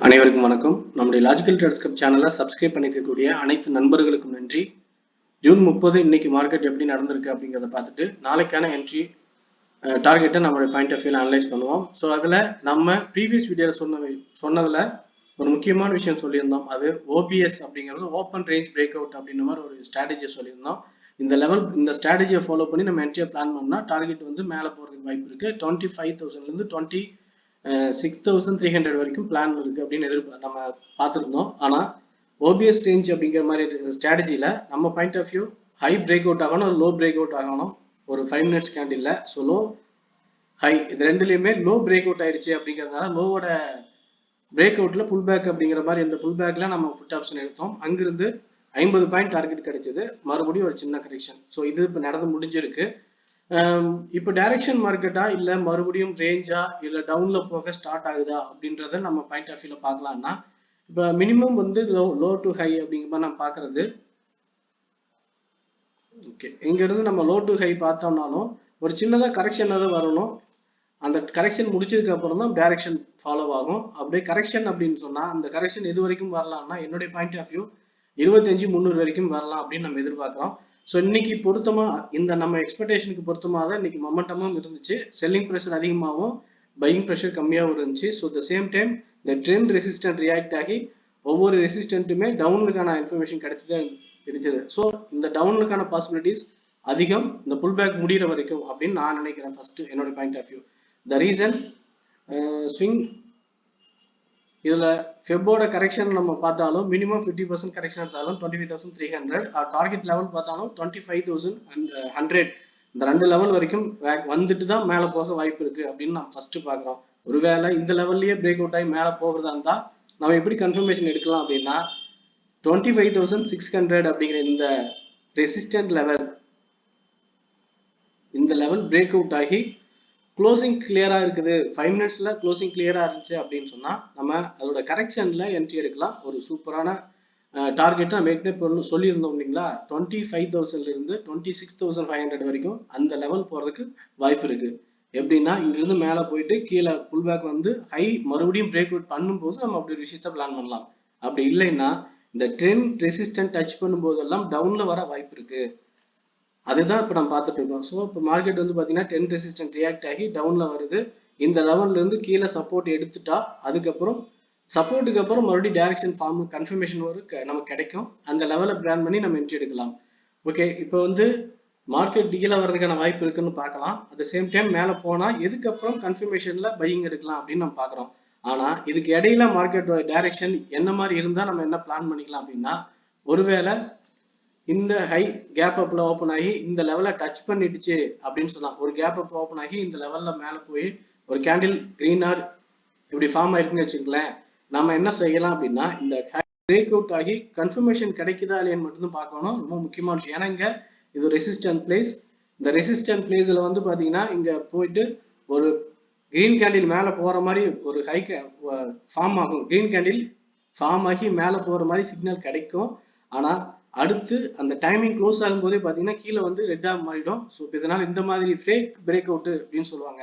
அனைவருக்கும் வணக்கம். நம்முடைய லாஜிக்கல் ட்ரேடர்ஸ் கப் சேனலை சப்ஸ்கிரைப் பண்ணிக்கக்கூடிய அனைத்து நண்பர்களுக்கும் நன்றி. ஜூன் 30 இன்னைக்கு மார்க்கெட் எப்படி நடந்திருக்கு அப்படிங்கிறத பார்த்துட்டு நாளைக்கான என்ட்ரி டார்கெட்டை நம்மளுடைய பாயிண்ட் ஆஃப் வியூல அனலைஸ் பண்ணுவோம். ஸோ அதில் நம்ம ப்ரீவியஸ் வீடியோவில் சொன்னதில் ஒரு முக்கியமான விஷயம் சொல்லியிருந்தோம். அது ஓபிஎஸ் அப்படிங்கிறது ஓப்பன் ரேஞ்ச் பிரேக் அவுட் அப்படின்ற மாதிரி ஒரு ஸ்ட்ராட்டஜியை சொல்லியிருந்தோம். இந்த ஸ்ட்ராட்டஜியை ஃபாலோ பண்ணி நம்ம என்ட்ரியை பிளான் பண்ணால் டார்கெட் வந்து மேலே போகிறதுக்கு வாய்ப்பு இருக்குது. 25,000 6,300 வரைக்கும் பிளான் இருக்கு அப்படின்னு நம்ம பார்த்துருந்தோம். ஆனால் ஓபிஎஸ் ரேஞ்ச் அப்படிங்கிற மாதிரி ஸ்ட்ராட்டஜியில் நம்ம point of view high break out ஆகணும், லோ பிரேக் அவுட் ஆகணும். ஒரு 5 minutes candle so low high இது ரெண்டுலேயுமே லோ பிரேக் அவுட் ஆயிடுச்சு அப்படிங்கிறதுனால லோவோட பிரேக் அவுட்ல புல் பேக் அப்படிங்கிற மாதிரி இந்த புல் பேக்ல நம்ம புட் ஆப்ஷன் எடுத்தோம். அங்கிருந்து 50 பாயிண்ட் டார்கெட் கிடைச்சது. மறுபடியும் ஒரு சின்ன கரெக்ஷன். ஸோ இது இப்போ நடந்து முடிஞ்சிருக்கு. இப்போ டைரக்ஷன் மார்க்கெட்டா இல்ல மறுபடியும் ரேஞ்சா இல்ல டவுன்ல போக ஸ்டார்ட் ஆகுதா அப்படின்றத நம்ம பாயிண்ட் ஆஃப் வியூல பார்க்கலாம்னா, இப்போ மினிமம் வந்து லோ டு ஹை அப்படிங்கிற மாதிரி நம்ம பார்க்கறது. ஓகே, இங்க இருந்து நம்ம லோ டு ஹை பார்த்தோம்னாலும் ஒரு சின்னதா கரெக்ஷன் தான் வரணும். அந்த கரெக்ஷன் முடிச்சதுக்கு அப்புறம் தான் டைரக்ஷன் ஃபாலோ ஆகும். அப்படியே கரெக்ஷன் அப்படின்னு சொன்னா அந்த கரெக்ஷன் எது வரைக்கும் வரலாம்னா என்னுடைய பாயிண்ட் ஆஃப் வியூ 25,300 வரைக்கும் வரலாம் அப்படின்னு நம்ம எதிர்பார்க்கிறோம். ஸோ இன்னைக்கு பொருத்தமா இந்த நம்ம எக்ஸ்பெக்டேஷனுக்கு பொருத்தமாக தான் இன்னைக்கு மொமெண்டமும் இருந்துச்சு. செல்லிங் ப்ரெஷர் அதிகமாகவும் பையிங் ப்ரெஷர் கம்மியாகவும் இருந்துச்சு. ஸோ த சேம் டைம் இந்த ட்ரெண்ட் ரெசிஸ்டன்ட் ரியாக்ட் ஆகி ஒவ்வொரு ரெசிஸ்டன்ட்டுமே டவுனுக்கான இன்ஃபர்மேஷன் கிடைச்சதே கிடைச்சது. ஸோ இந்த டவுனுக்கான பாசிபிலிட்டிஸ் அதிகம் இந்த புல் பேக் முடிகிற வரைக்கும் அப்படின்னு நான் நினைக்கிறேன். ஃபர்ஸ்ட் என்னோட point of view the reason swing இதுல ஃபெப்போட கரெக்ஷன் நம்ம பார்த்தாலும் மினிமம் 50% கரெக்ஷன் எடுத்தாலும் 25,300 டார்கெட் லெவல் பார்த்தாலும் 25,100 இந்த ரெண்டு லெவல் வரைக்கும் வந்துட்டு தான் மேலே போக வாய்ப்பு இருக்கு அப்படின்னு நம்ம ஃபர்ஸ்ட் பார்க்குறோம். ஒருவேளை இந்த லெவல்லயே பிரேக் அவுட் ஆகி மேலே போகிறதா இருந்தா நம்ம எப்படி கன்ஃபர்மேஷன் எடுக்கலாம் அப்படின்னா 25,600 அப்படிங்கிற இந்த ரெசிஸ்டன்ட் லெவல் இந்த லெவல் பிரேக் அவுட் ஆகி க்ளோசிங் கிளியரா இருக்குது, 5 மினிட்ஸ்ல க்ளோசிங் கிளியரா இருந்துச்சு அப்படின்னு சொன்னா நம்ம அதோட கரெக்ஷன்ல என்ட்ரி எடுக்கலாம். ஒரு சூப்பரான டார்கெட் நம்ம ஏற்கனவே சொல்லியிருந்தோம் இல்லைங்களா, 25,000 இருந்து 26,500 வரைக்கும் அந்த லெவல் போறதுக்கு வாய்ப்பு இருக்கு. எப்படின்னா இங்கிருந்து மேல போயிட்டு கீழே புல் பேக் வந்து ஹை மறுபடியும் பிரேக் அவுட் பண்ணும்போது நம்ம அப்படி ஒரு விஷயத்த பிளான் பண்ணலாம். அப்படி இல்லைன்னா இந்த ட்ரெண்ட் ரெசிஸ்டன்ட் டச் பண்ணும்போதெல்லாம் டவுன்ல வர வாய்ப்பு இருக்கு. அதுதான் இப்போ நம்ம பார்த்துட்டு இருக்கோம். ஸோ இப்போ மார்க்கெட் வந்து பார்த்தீங்கன்னா 10 ரெசிஸ்டன்ட் ரியாக்ட் ஆகி டவுன்ல வருது. இந்த லெவல்ல இருந்து கீழே சப்போர்ட் எடுத்துட்டா அதுக்கப்புறம் சப்போர்ட்டுக்கு அப்புறம் மறுபடியும் டைரக்ஷன் ஃபார்ம் கன்ஃபர்மேஷன் நமக்கு கிடைக்கும். அந்த லெவலை பிளான் பண்ணி நம்ம என்ட்ரி எடுக்கலாம். ஓகே, இப்போ வந்து மார்க்கெட் கீழே வர்றதுக்கான வாய்ப்பு இருக்குன்னு பார்க்கலாம். அட் சேம் டைம் மேலே போனா எதுக்கப்புறம் கன்ஃபர்மேஷன்ல பையிங் எடுக்கலாம் அப்படின்னு நம்ம பார்க்குறோம். ஆனா இதுக்கு இடையில மார்க்கெட்டோட டைரக்ஷன் என்ன மாதிரி இருந்தா நம்ம என்ன பிளான் பண்ணிக்கலாம் அப்படின்னா, ஒருவேளை இந்த ஹை கேப் அப்ல ஓப்பன் ஆகி இந்த லெவலை டச் பண்ணிடுச்சு அப்படின்னு சொல்லலாம். ஒரு கேப் அப் ஓப்பன் ஆகி இந்த லெவல்ல மேல போய் ஒரு கேண்டில் கிரீன் ஆர் இப்படி ஃபார்ம் ஆயிருக்குன்னு வச்சுக்கங்களேன். நம்ம என்ன செய்யலாம் அப்படின்னா இந்த பிரேக் அவுட் ஆகி கன்ஃபர்மேஷன் கிடைக்குதா இல்லையான்னு மட்டும் பார்க்கணும். ரொம்ப முக்கியமான விஷயம். ஏன்னா இங்க இது ரெசிஸ்டன்ட் பிளேஸ். இந்த ரெசிஸ்டன்ட் பிளேஸ்ல வந்து பாத்தீங்கன்னா இங்க போயிட்டு ஒரு கிரீன் கேண்டில் மேல போற மாதிரி ஒரு ஹை ஃபார்ம் ஆகும். கிரீன் கேண்டில் ஃபார்ம் ஆகி மேல போற மாதிரி சிக்னல் கிடைக்கும். ஆனா அடுத்து அந்த டைமிங் க்ளோஸ் ஆகும் போதே பாத்தீங்கன்னா கீழே வந்து ரெட்டா மாறிடும். ஸோ இதனால இந்த மாதிரி ஃபேக் பிரேக் அவுட் அப்படின்னு சொல்லுவாங்க.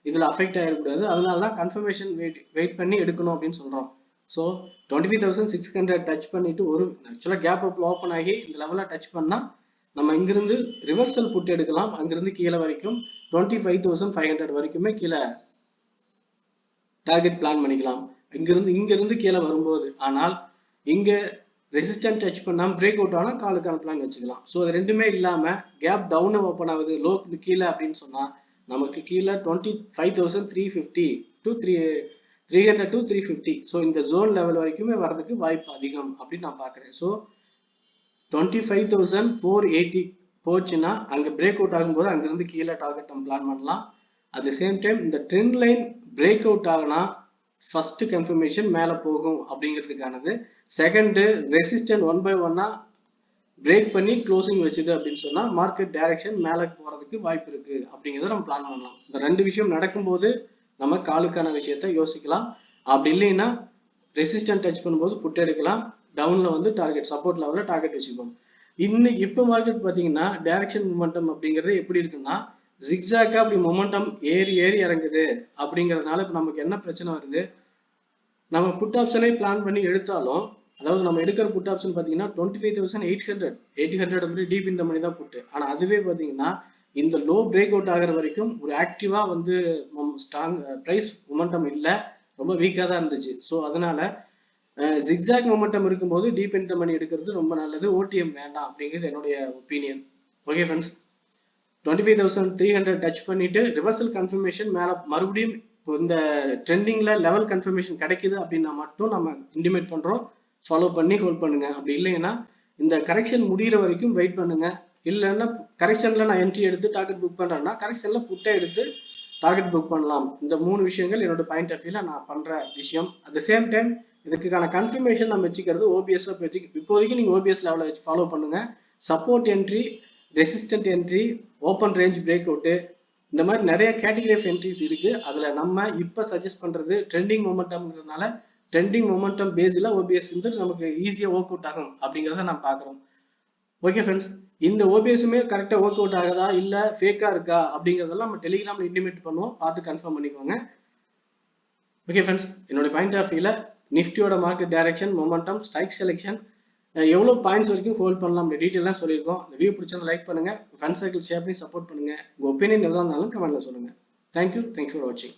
இதுல அஃபெக்ட் ஆகிடக்கூடாது. அதனாலதான் கன்ஃபர்மேஷன் வெயிட் பண்ணி எடுக்கணும் அப்படின்னு சொல்றோம். ஸோ 25,600 டச் பண்ணிட்டு ஒரு ஆக்சுவலா கேப் அப்ல ஓப்பன் ஆகி இந்த லெவல டச் பண்ணா நம்ம இங்கிருந்து ரிவர்சல் புட் எடுக்கலாம். அங்கிருந்து கீழே வரைக்கும் 25,500 வரைக்குமே கீழே டார்கெட் பிளான் பண்ணிக்கலாம். இங்கிருந்து கீழே வரும்போது. ஆனால் இங்க ரெசிஸ்டன்ட் டச் பண்ணாம பிரேக் அவுட் ஆனா காலுக்கான பிளான் வச்சுக்கலாம். ஸோ அது ரெண்டுமே இல்லாம கேப் டவுன் ஓப்பன் ஆகுது லோக்கு கீழே அப்படின்னு சொன்னா நமக்கு கீழே 25,350 to 300 to 350. ஸோ இந்த ஜோன் லெவல் வரைக்குமே வர்றதுக்கு வாய்ப்பு அதிகம் அப்படின்னு நான் பாக்குறேன். ஸோ 25,480 போச்சுன்னா அங்க பிரேக் அவுட் ஆகும்போது அங்கிருந்து கீழே டார்கெட் நம்ம பிளான் பண்ணலாம். அட் த சேம் டைம் இந்த ட்ரெண்ட் லைன் பிரேக் அவுட் ஆகுனா ஃபர்ஸ்ட் கன்ஃபர்மேஷன் மேல போகும் அப்படிங்கிறதுக்கானது. செகண்ட் ரெசிஸ்டன்ட் 1 by 1 பிரேக் பண்ணி க்ளோசிங் வச்சுது அப்படின்னு சொன்னா மார்க்கெட் டைரக்ஷன் மேல போறதுக்கு வாய்ப்பு இருக்கு அப்படிங்கிறத நம்ம பிளான் பண்ணலாம். இந்த ரெண்டு விஷயம் நடக்கும்போது நம்ம காலுக்கான விஷயத்த யோசிக்கலாம். அப்படி இல்லைன்னா ரெசிஸ்டன்ட் டச் பண்ணும்போது புட் எடுக்கலாம். டவுன்ல வந்து டார்கெட் சப்போர்ட் லெவல்ல டார்கெட் வச்சுக்கோம். இன்னைக்கு இப்போ மார்க்கெட் பாத்தீங்கன்னா டைரக்ஷன் மொமெண்டம் அப்படிங்கிறது எப்படி இருக்குன்னா ஜிக்ஸாக்கா அப்படி மொமெண்டம் ஏறி இறங்குது அப்படிங்கிறதுனால இப்ப நமக்கு என்ன பிரச்சனை வருது, நம்ம புட் ஆப்ஷனை பிளான் பண்ணி எடுத்தாலும், அதாவது நம்ம எடுக்கிற புட் ஆப்ஷன் பார்த்தீங்கன்னா 25,800 அப்படி டீப் இந்த மணி தான் புட்டு. ஆனா அதுவே பார்த்தீங்கன்னா இந்த லோ பிரேக் அவுட் ஆகிற வரைக்கும் ஒரு ஆக்டிவா வந்து ஸ்ட்ராங் பிரைஸ் மொமெண்டம் இல்லை, ரொம்ப வீக்காக தான் இருந்துச்சு. ஸோ அதனால ஜிக்ஸாக் மொமெண்டம் இருக்கும்போது டீப் இந்த மணி எடுக்கிறது ரொம்ப நல்லது. ஓடிஎம் வேண்டாம் அப்படிங்கிறது என்னுடைய ஒப்பீனியன். ஓகே ஃப்ரெண்ட்ஸ், 25,300 டச் பண்ணிட்டு ரிவர்சல் கன்ஃபர்மேஷன் மேல மறுபடியும் இந்த ட்ரெண்டிங்ல லெவல் கன்ஃபர்மேஷன் கிடைக்குது அப்படின்னா மட்டும் நம்ம இன்டிமேட் பண்றோம், ஃபாலோ பண்ணி ஹோல்ட் பண்ணுங்க. அப்படி இல்லைன்னா இந்த கரெக்ஷன் முடிகிற வரைக்கும் வெயிட் பண்ணுங்க. இல்லைன்னா கரெக்ஷன்ல நான் என்ட்ரி எடுத்து டார்கெட் புக் பண்றேன்னா கரெக்ஷன்ல புட்டை எடுத்து டார்கெட் புக் பண்ணலாம். இந்த 3 விஷயங்கள் என்னோட பாயிண்ட் ஆஃப் வியூல நான் பண்ற விஷயம். அட் த சேம் டைம் இதுக்கான கன்ஃபர்மேஷன் நம்ம வச்சுக்கிறது ஓபிஎஸ் இப்போதைக்கு நீங்க ஓபிஎஸ் லெவலை வச்சு ஃபாலோ பண்ணுங்க. Support entry, resistant entry, open range break out, இந்த மாதிரி நிறைய கேட்டகரி ஆஃப் என்ட்ரிஸ் இருக்கு. அதுல நம்ம இப்ப சஜஸ்ட் பண்றது ட்ரெண்டிங் மொமெண்டம்ங்கிறதுனால ட்ரெண்டிங் மொமெண்டம் பேஸ்ல ஓபிஎஸ் வந்து நமக்கு ஈஸியா ஒர்க் அவுட் ஆகும் அப்படிங்கிறத நான் பாக்குறோம். ஓகே ஃப்ரெண்ட்ஸ், இந்த ஓபிஎஸ்ஸுமே கரெக்டா ஒர்க் அவுட் ஆகுதா இல்ல ஃபேக்கா இருக்கா அப்படிங்கிறதெல்லாம் நம்ம டெலிகிராம்ல இன்டிமேட் பண்ணுவோம், பார்த்து கன்ஃபார்ம் பண்ணிக்கோங்க. ஓகே ஃப்ரெண்ட்ஸ், என்னோட பாயிண்ட் ஆஃப் வியூல நிஃப்டியோட market direction, momentum, strike selection, எவ்வளவு பாயிண்ட்ஸ் வரைக்கும் ஹோல்ட் பண்ணலாம் அப்படி டீட்டெயிலாம் சொல்லியிருக்கோம். இந்த வீடியோ பிடிச்சதை லைக் பண்ணுங்க, ஃப்ரெண்ட் சர்க்கிள் ஷேர் பண்ணி சப்போர்ட் பண்ணுங்க. உங்க ஒப்பீனியன் எதாக இருந்தாலும் கமெண்ட்ல சொல்லுங்க. தேங்க்யூ, தேங்க்ஸ் ஃபார் வாட்சிங்.